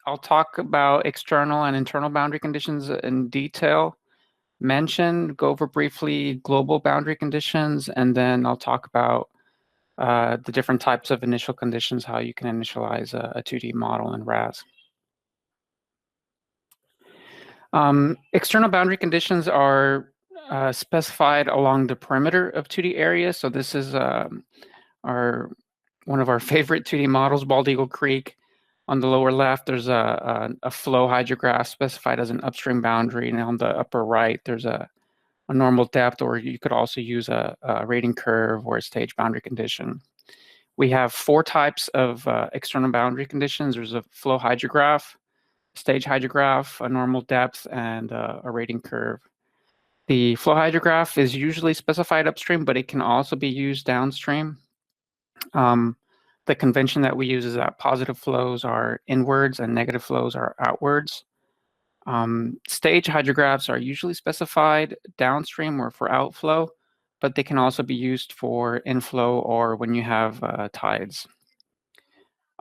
I'll talk about external and internal boundary conditions in detail, go over briefly global boundary conditions, and then I'll talk about the different types of initial conditions, how you can initialize a 2D model in RAS. External boundary conditions are specified along the perimeter of 2D areas. So this is one of our favorite 2D models, Bald Eagle Creek. On the lower left, there's a flow hydrograph specified as an upstream boundary, and on the upper right, there's a normal depth, or you could also use a rating curve or a stage boundary condition. We have 4 types of external boundary conditions. There's a flow hydrograph, stage hydrograph, a normal depth, and a rating curve. The flow hydrograph is usually specified upstream, but it can also be used downstream. The convention that we use is that positive flows are inwards and negative flows are outwards. Stage hydrographs are usually specified downstream or for outflow, but they can also be used for inflow or when you have tides.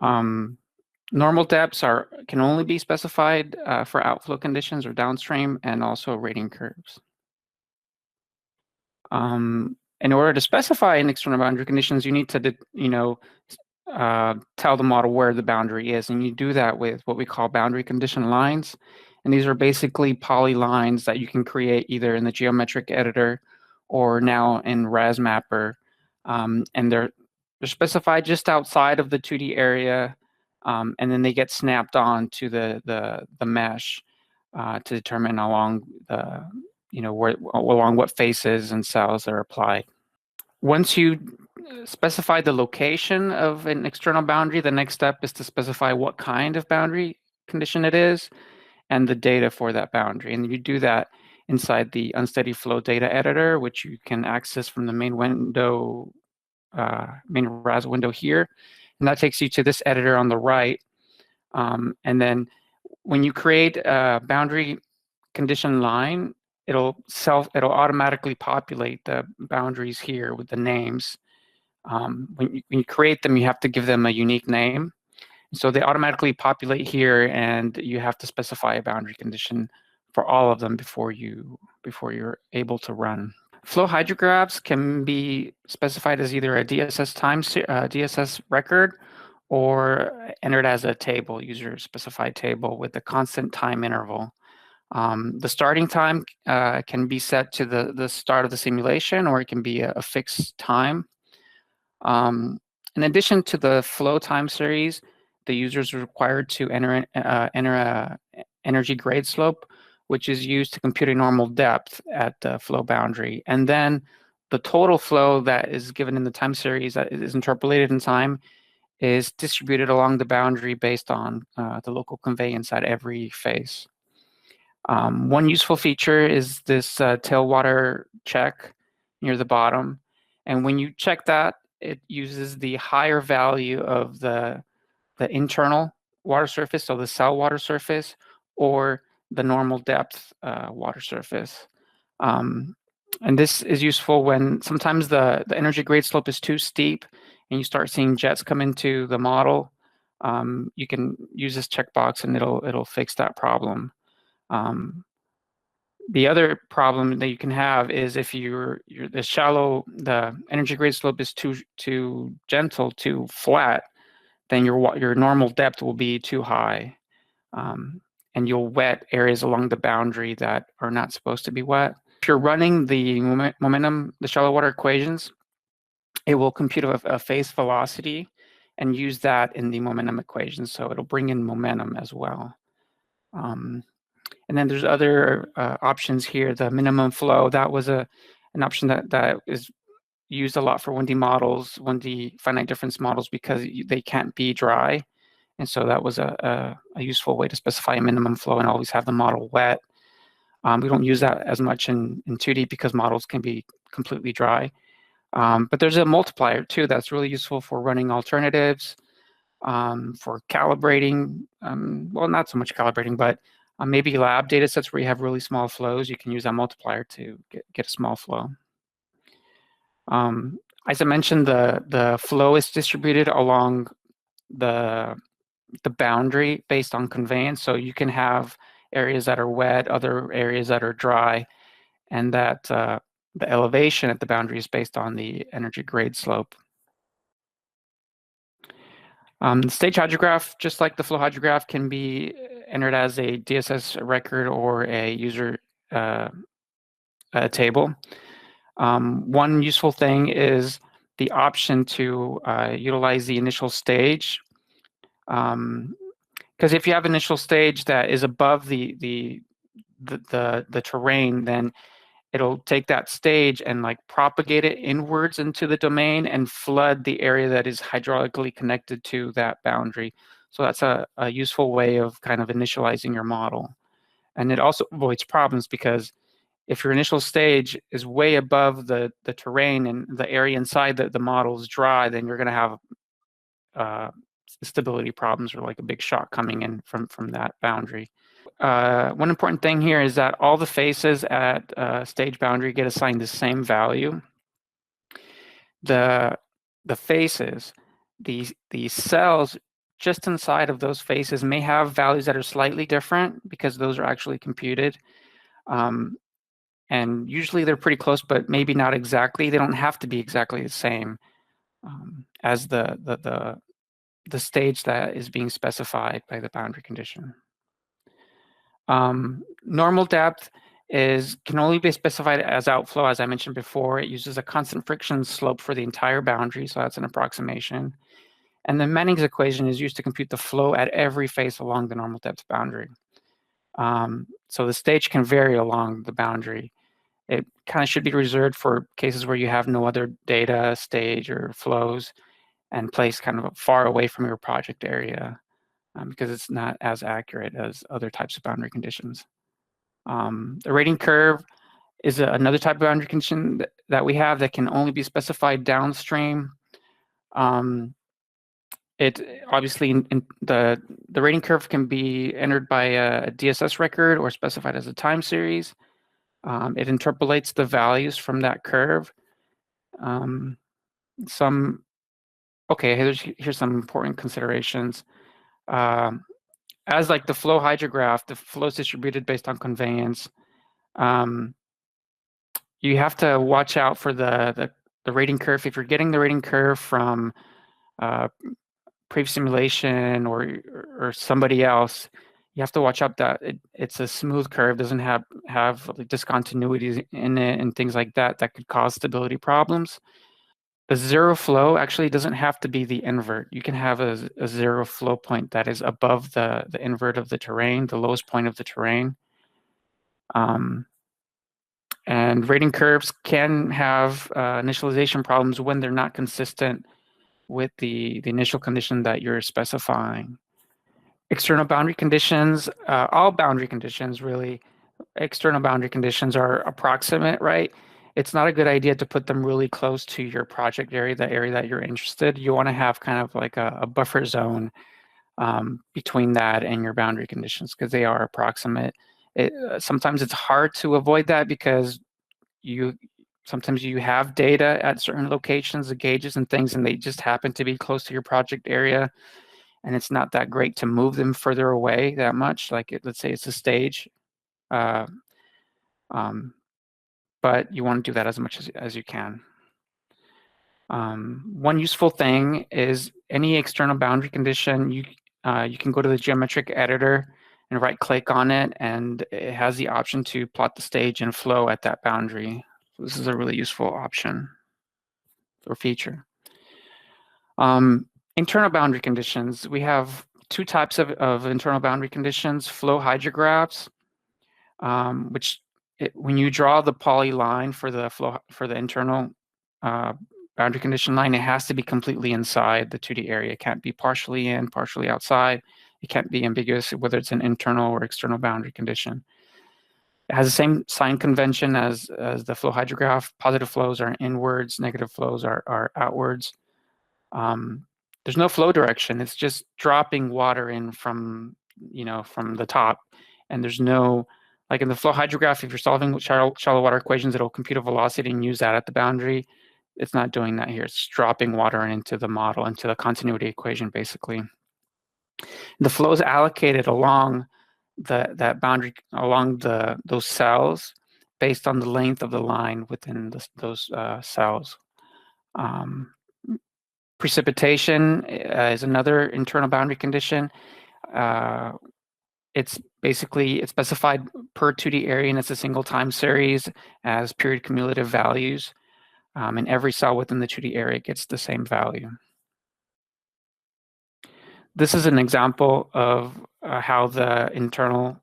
Normal depths can only be specified for outflow conditions or downstream, and also rating curves. In order to specify an external boundary conditions, you need to, tell the model where the boundary is, and you do that with what we call boundary condition lines. And these are basically polylines that you can create either in the geometric editor or now in RAS Mapper, and they're specified just outside of the 2D area, and then they get snapped on to the mesh to determine along the along what faces and cells are applied. Once you specify the location of an external boundary, the next step is to specify what kind of boundary condition it is and the data for that boundary. And you do that inside the unsteady flow data editor, which you can access from the main window, main RAS window here. And that takes you to this editor on the right. And then when you create a boundary condition line, it'll automatically populate the boundaries here with the names. When you create them, you have to give them a unique name. So they automatically populate here, and you have to specify a boundary condition for all of them before you're able to run. Flow hydrographs can be specified as either a DSS record or entered as a table, user-specified table with a constant time interval. The starting time can be set to the start of the simulation, or it can be a fixed time. In addition to the flow time series, the user is required to enter a energy grade slope, which is used to compute a normal depth at the flow boundary. And then the total flow that is given in the time series that is interpolated in time is distributed along the boundary based on the local conveyance at every face. One useful feature is this tailwater check near the bottom. And when you check that, it uses the higher value of the internal water surface, so the cell water surface, or the normal depth water surface. And this is useful when sometimes the energy grade slope is too steep and you start seeing jets come into the model. You can use this checkbox and it'll fix that problem. The other problem that you can have is if the energy grade slope is too gentle, too flat, then your normal depth will be too high, and you'll wet areas along the boundary that are not supposed to be wet. If you're running the the shallow water equations, it will compute a phase velocity and use that in the momentum equation. So it'll bring in momentum as well. And then there's other options here. The minimum flow, that was an option that is used a lot for windy models, windy finite difference models, because they can't be dry. And so that was a useful way to specify a minimum flow and always have the model wet. We don't use that as much in 2D because models can be completely dry. But there's a multiplier too that's really useful for running alternatives, for calibrating, well, not so much calibrating, but maybe lab data sets where you have really small flows. You can use that multiplier to get a small flow. As I mentioned, the flow is distributed along the the boundary based on conveyance. So you can have areas that are wet, other areas that are dry, and that the elevation at the boundary is based on the energy grade slope. The stage hydrograph, just like the flow hydrograph, can be entered as a DSS record or a user table. One useful thing is the option to utilize the initial stage. Because if you have initial stage that is above the terrain, then it'll take that stage and like propagate it inwards into the domain and flood the area that is hydraulically connected to that boundary. So that's a useful way of kind of initializing your model. And it also avoids problems because if your initial stage is way above the terrain and the area inside the model is dry, then you're going to have stability problems or like a big shock coming in from that boundary. One important thing here is that all the faces at stage boundary get assigned the same value. The faces, the cells just inside of those faces may have values that are slightly different because those are actually computed. And usually they're pretty close, but maybe not exactly. They don't have to be exactly the same as the stage that is being specified by the boundary condition. Normal depth can only be specified as outflow. As I mentioned before, it uses a constant friction slope for the entire boundary, so that's an approximation. And the Manning's equation is used to compute the flow at every face along the normal depth boundary. So the stage can vary along the boundary. It kind of should be reserved for cases where you have no other data, stage, or flows, and placed kind of far away from your project area because it's not as accurate as other types of boundary conditions. The rating curve is another type of boundary condition that we have that can only be specified downstream. It obviously the rating curve can be entered by a DSS record or specified as a time series. It interpolates the values from that curve. Here's some important considerations. As like the flow hydrograph, the flow is distributed based on conveyance. You have to watch out for the rating curve. If you're getting the rating curve from previous simulation or somebody else, you have to watch out that it's a smooth curve, doesn't have like discontinuities in it and things like that that could cause stability problems. The zero flow actually doesn't have to be the invert. You can have a zero flow point that is above the invert of the terrain, the lowest point of the terrain. And rating curves can have initialization problems when they're not consistent with the initial condition that you're specifying. External boundary conditions, all boundary conditions really, external boundary conditions are approximate, right? It's not a good idea to put them really close to your project area, the area that you're interested. You want to have kind of like a buffer zone between that and your boundary conditions because they are approximate. Sometimes it's hard to avoid that because sometimes you have data at certain locations, the gauges and things, and they just happen to be close to your project area. And it's not that great to move them further away that much. Like let's say it's a stage. But you want to do that as much as you can. One useful thing is any external boundary condition, you can go to the geometric editor and right click on it, and it has the option to plot the stage and flow at that boundary. So this is a really useful option or feature. Internal boundary conditions. We have two types of internal boundary conditions: flow hydrographs, which when you draw the poly line for the internal boundary condition line, it has to be completely inside the 2D area. It can't be partially in, partially outside. It can't be ambiguous whether it's an internal or external boundary condition. It has the same sign convention as the flow hydrograph. Positive flows are inwards, negative flows are outwards. There's no flow direction. It's just dropping water in from the top, and there's no, like in the flow hydrograph, if you're solving shallow water equations, it'll compute a velocity and use that at the boundary. It's not doing that here. It's dropping water into the model, into the continuity equation, basically. The flow is allocated along that boundary, along those cells, based on the length of the line within those cells. Precipitation is another internal boundary condition. It's specified per 2D area, and it's a single time series as period cumulative values. And every cell within the 2D area gets the same value. This is an example of how the internal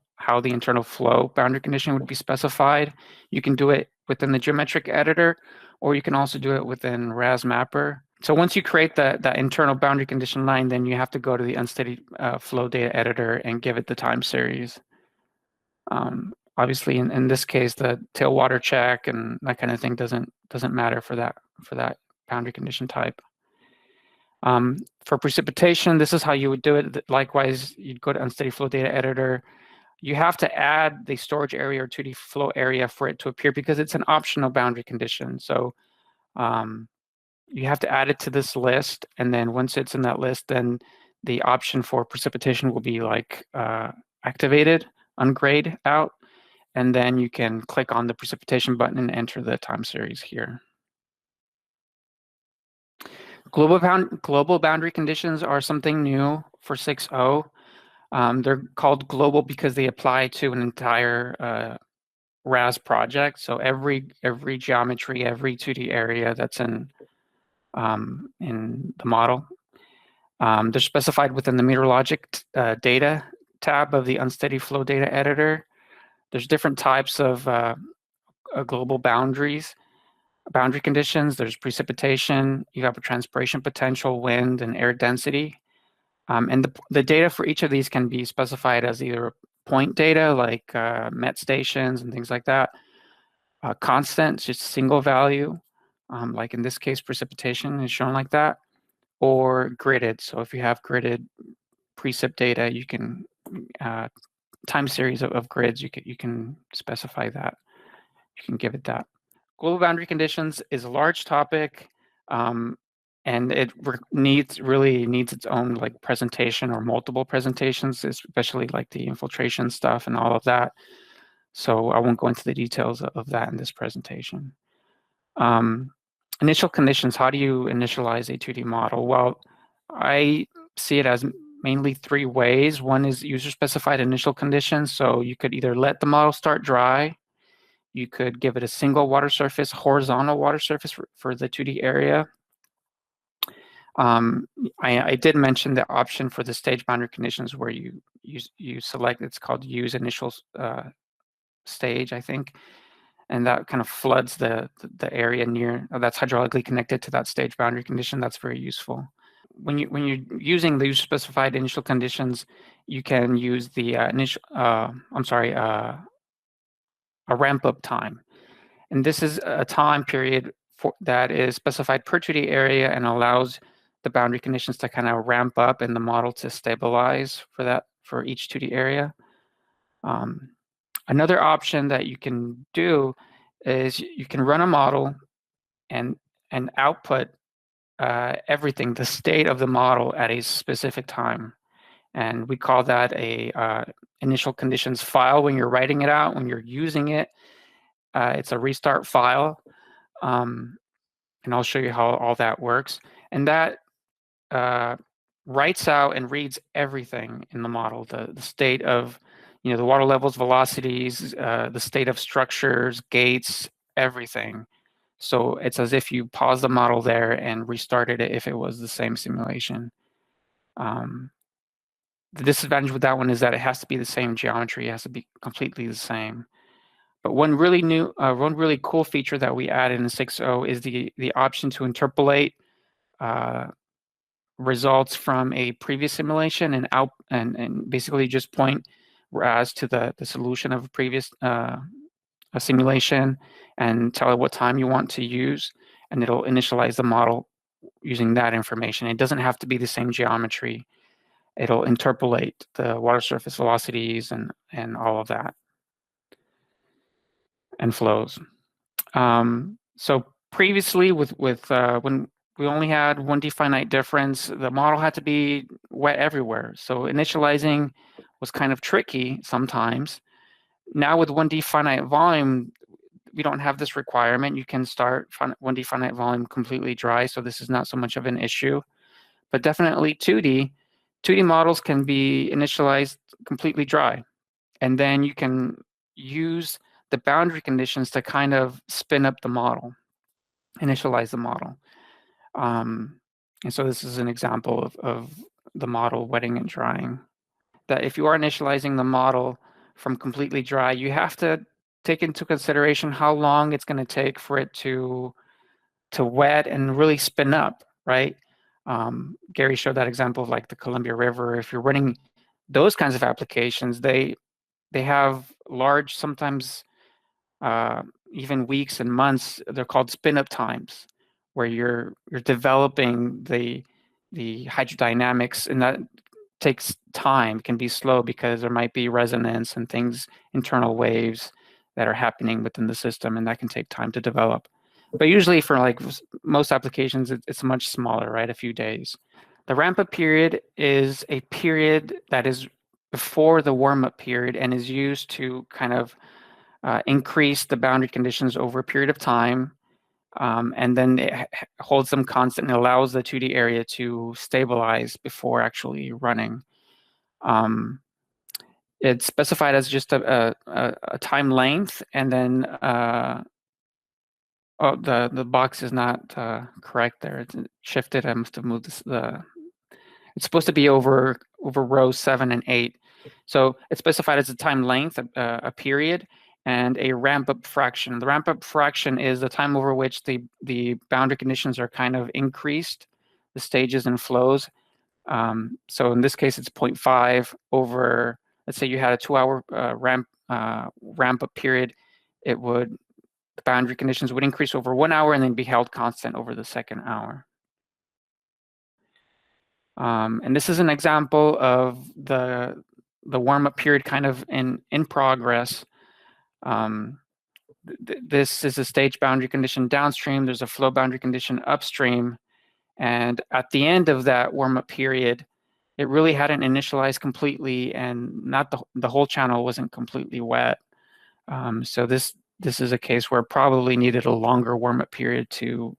flow boundary condition would be specified. You can do it within the geometric editor, or you can also do it within RAS mapper. So once you create that internal boundary condition line, then you have to go to the unsteady flow data editor and give it the time series. Obviously, in this case, the tailwater check and that kind of thing doesn't matter for that boundary condition type. For precipitation, this is how you would do it. Likewise, you'd go to unsteady flow data editor. You have to add the storage area or 2D flow area for it to appear because it's an optional boundary condition. So you have to add it to this list, and then once it's in that list, then the option for precipitation will be activated, ungrayed out, and then you can click on the precipitation button and enter the time series here. Global boundary conditions are something new for 6.0. They're called global because they apply to an entire RAS project. So every geometry, every 2D area that's in the model. They're specified within the meteorologic data tab of the unsteady flow data editor. There's different types of global boundary conditions. There's precipitation, evapotranspiration potential, wind, and air density. And the data for each of these can be specified as either point data, like met stations and things like that, constant, just single value, like in this case, precipitation is shown like that, or gridded. So if you have gridded precip data, you can time series of grids, you can specify that. You can give it that. Global boundary conditions is a large topic, and it really needs its own presentation or multiple presentations, especially like the infiltration stuff and all of that. So I won't go into the details of that in this presentation. Initial conditions, how do you initialize a 2D model? Well, I see it as mainly three ways. One is user-specified initial conditions. So you could either let the model start dry, you could give it a single water surface, horizontal water surface for the 2D area. I did mention the option for the stage boundary conditions where you select, it's called use initial stage, I think. And that kind of floods the area near, that's hydraulically connected to that stage boundary condition. That's very useful. When you're using the user-specified initial conditions, you can use the a ramp-up time. And this is a time period that is specified per 2D area and allows the boundary conditions to kind of ramp up and the model to stabilize for each 2D area. Another option that you can do is you can run a model and output everything, the state of the model at a specific time. And we call that a initial conditions file when you're writing it out. When you're using it, it's a restart file. And I'll show you how all that works. And that writes out and reads everything in the model, the state of the water levels, velocities, the state of structures, gates, everything. So it's as if you pause the model there and restarted it if it was the same simulation. The disadvantage with that one is that it has to be the same geometry. It has to be completely the same. But one really cool feature that we added in 6.0 is the option to interpolate results from a previous simulation and basically just point RAS to the solution of a previous a simulation and tell it what time you want to use, and it'll initialize the model using that information. It doesn't have to be the same geometry. It'll interpolate the water surface velocities and all of that, and flows. So previously when we only had 1D finite difference. The model had to be wet everywhere. So initializing was kind of tricky sometimes. Now with 1D finite volume, we don't have this requirement. You can start 1D finite volume completely dry, so this is not so much of an issue. But definitely 2D models can be initialized completely dry. And then you can use the boundary conditions to kind of spin up the model, initialize the model. And so this is an example of the model wetting and drying. That if you are initializing the model from completely dry, you have to take into consideration how long it's going to take for it to wet and really spin up, right? Gary showed that example of like the Columbia River. If you're running those kinds of applications, they have large, sometimes even weeks and months. They're called spin-up times, where you're developing the hydrodynamics, and that takes time, can be slow because there might be resonance and things, internal waves that are happening within the system, and that can take time to develop. But usually for like most applications, it's much smaller, right? A few days. The ramp-up period is a period that is before the warm-up period and is used to kind of increase the boundary conditions over a period of time. And then it holds them constant and allows the 2D area to stabilize before actually running. It's specified as just a time length, and then oh, the box is not correct there. It's shifted. I must have moved this. It's supposed to be over rows 7 and 8. So it's specified as a time length, a period, and a ramp-up fraction. The ramp-up fraction is the time over which the boundary conditions are kind of increased, the stages and flows. So in this case, it's 0.5 over, let's say you had a 2-hour ramp-up period. The boundary conditions would increase over 1 hour and then be held constant over the second hour. And this is an example of the warm-up period kind of in progress. This is a stage boundary condition downstream. There's a flow boundary condition upstream. And at the end of that warm-up period, it really hadn't initialized completely, and not the whole channel wasn't completely wet. So this is a case where it probably needed a longer warm-up period to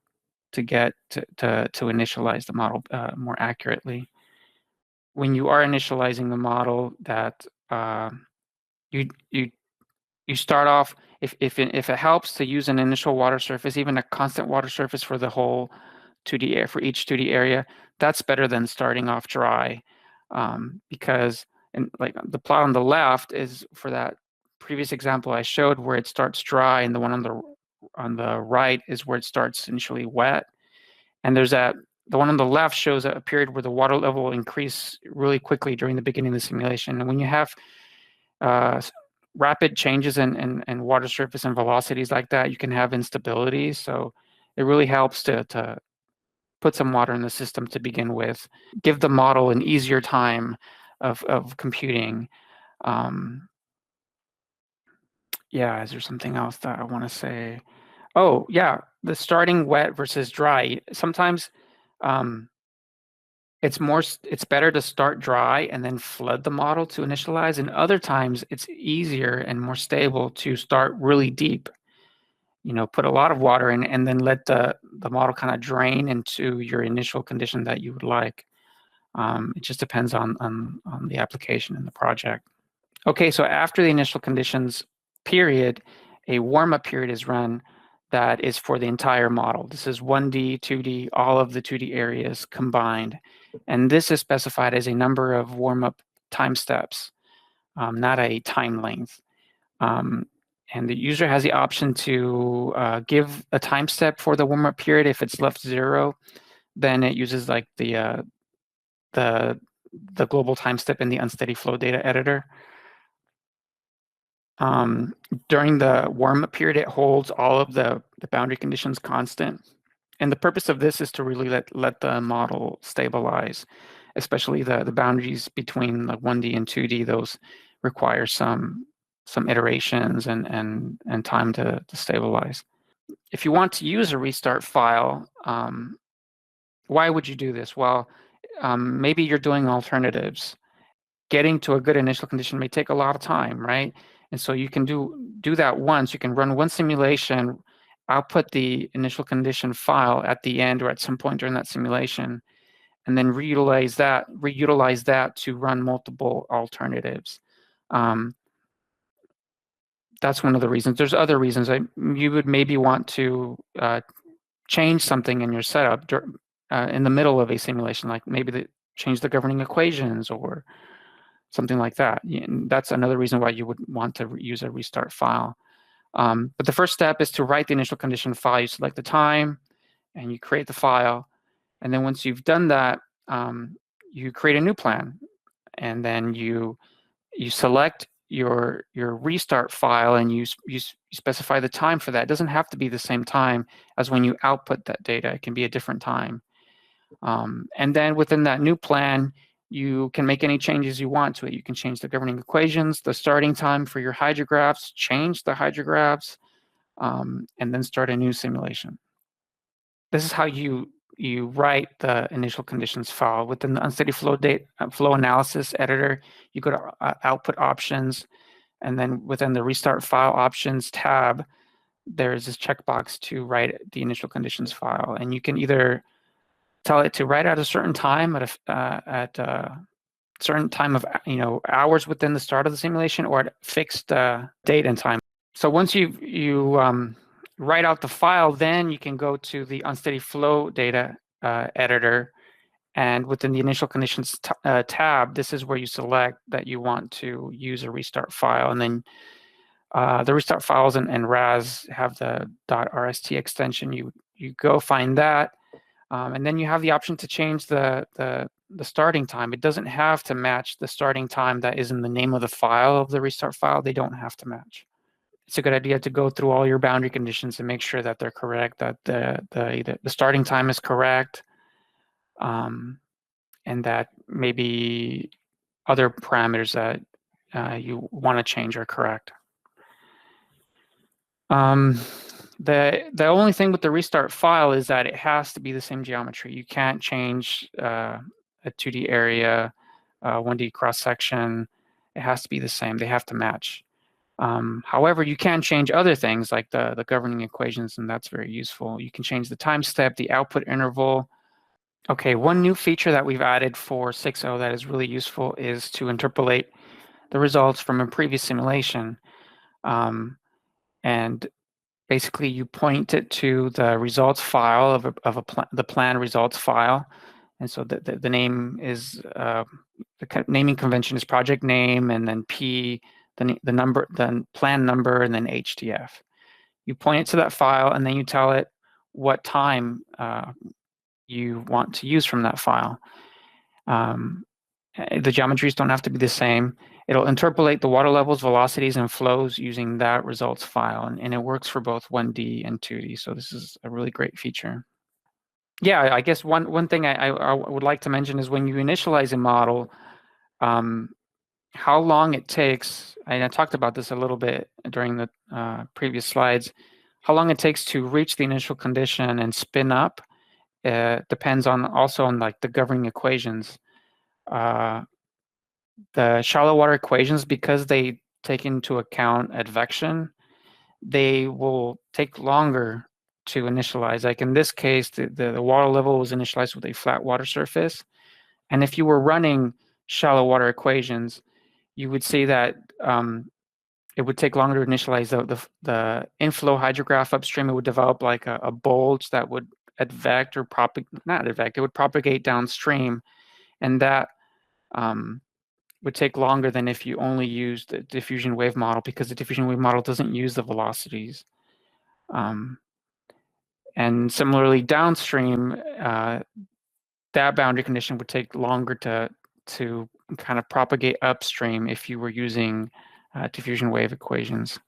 get to initialize the model more accurately. When you are initializing the model, that you start off, if it helps to use an initial water surface, even a constant water surface for the whole 2D area, for each 2D area, that's better than starting off dry, because, and like the plot on the left is for that previous example I showed where it starts dry, and the one on the right is where it starts initially wet. And there's the one on the left shows a period where the water level will increase really quickly during the beginning of the simulation. And when you have rapid changes in water surface and velocities like that, you can have instability. So it really helps to put some water in the system to begin with, give the model an easier time of computing. Yeah, is there something else that I want to say? Oh, yeah, the starting wet versus dry. Sometimes it's better to start dry and then flood the model to initialize, and other times it's easier and more stable to start really deep. Put a lot of water in and then let the model kind of drain into your initial condition that you would like. It just depends on the application and the project. Okay, so after the initial conditions period, a warm-up period is run that is for the entire model. This is 1D, 2D, all of the 2D areas combined. And this is specified as a number of warm-up time steps, not a time length. And the user has the option to give a time step for the warm-up period. If it's left 0, then it uses like the global time step in the unsteady flow data editor. During the warm-up period, it holds all of the boundary conditions constant. And the purpose of this is to really let the model stabilize, especially the boundaries between the 1D and 2D. Those require some iterations and time to stabilize. If you want to use a restart file, Why would you do this? Well, maybe you're doing alternatives. Getting to a good initial condition may take a lot of time, right? And so you can do that once. You can run one simulation, output the initial condition file at the end or at some point during that simulation, and then reutilize that to run multiple alternatives. That's one of the reasons. There's other reasons. You would maybe want to change something in your setup in the middle of a simulation, like maybe change the governing equations or something like that. And that's another reason why you would want to use a restart file. But the first step is to write the initial condition file. You select the time and you create the file. And then once you've done that, you create a new plan. And then you select your restart file and you specify the time for that. It doesn't have to be the same time as when you output that data. It can be a different time. And then within that new plan, you can make any changes you want to it. You can change the governing equations, the starting time for your hydrographs, change the hydrographs, and then start a new simulation. This is how you write the initial conditions file. Within the unsteady flow analysis editor, you go to output options, and then within the restart file options tab, there's this checkbox to write the initial conditions file, and you can either tell it to write at a certain time at a certain time of hours within the start of the simulation, or at fixed date and time. So once you write out the file, then you can go to the unsteady flow data editor, and within the initial conditions tab, this is where you select that you want to use a restart file, and then the restart files and RAS have the .rst extension. You go find that, and then you have the option to change the starting time. It doesn't have to match the starting time that is in the name of the file of the restart file. They don't have to match. It's a good idea to go through all your boundary conditions and make sure that they're correct, that the starting time is correct, and that maybe other parameters that you want to change are correct. The only thing with the restart file is that it has to be the same geometry. You can't change a 2D area, 1D cross section. It has to be the same. They have to match. However, you can change other things like the governing equations, and that's very useful. You can change the time step, the output interval. Okay, one new feature that we've added for 6.0 that is really useful is to interpolate the results from a previous simulation. And basically, you point it to the results file of the plan results file. And so the name is, the naming convention is project name, and then P, the number, the plan number, and then HDF. You point it to that file, and then you tell it what time you want to use from that file. The geometries don't have to be the same. It'll interpolate the water levels, velocities, and flows using that results file, and it works for both 1D and 2D. So this is a really great feature. Yeah, I guess one thing I would like to mention is when you initialize a model, how long it takes, and I talked about this a little bit during the previous slides, how long it takes to reach the initial condition and spin up depends also on like the governing equations. The shallow water equations, because they take into account advection, they will take longer to initialize. Like in this case, the water level was initialized with a flat water surface. And if you were running shallow water equations, you would see that it would take longer to initialize the inflow hydrograph upstream. It would develop like a bulge that would advect or not advect, it would propagate downstream. And that would take longer than if you only used the diffusion wave model, because the diffusion wave model doesn't use the velocities. And similarly, downstream, that boundary condition would take longer to kind of propagate upstream if you were using diffusion wave equations.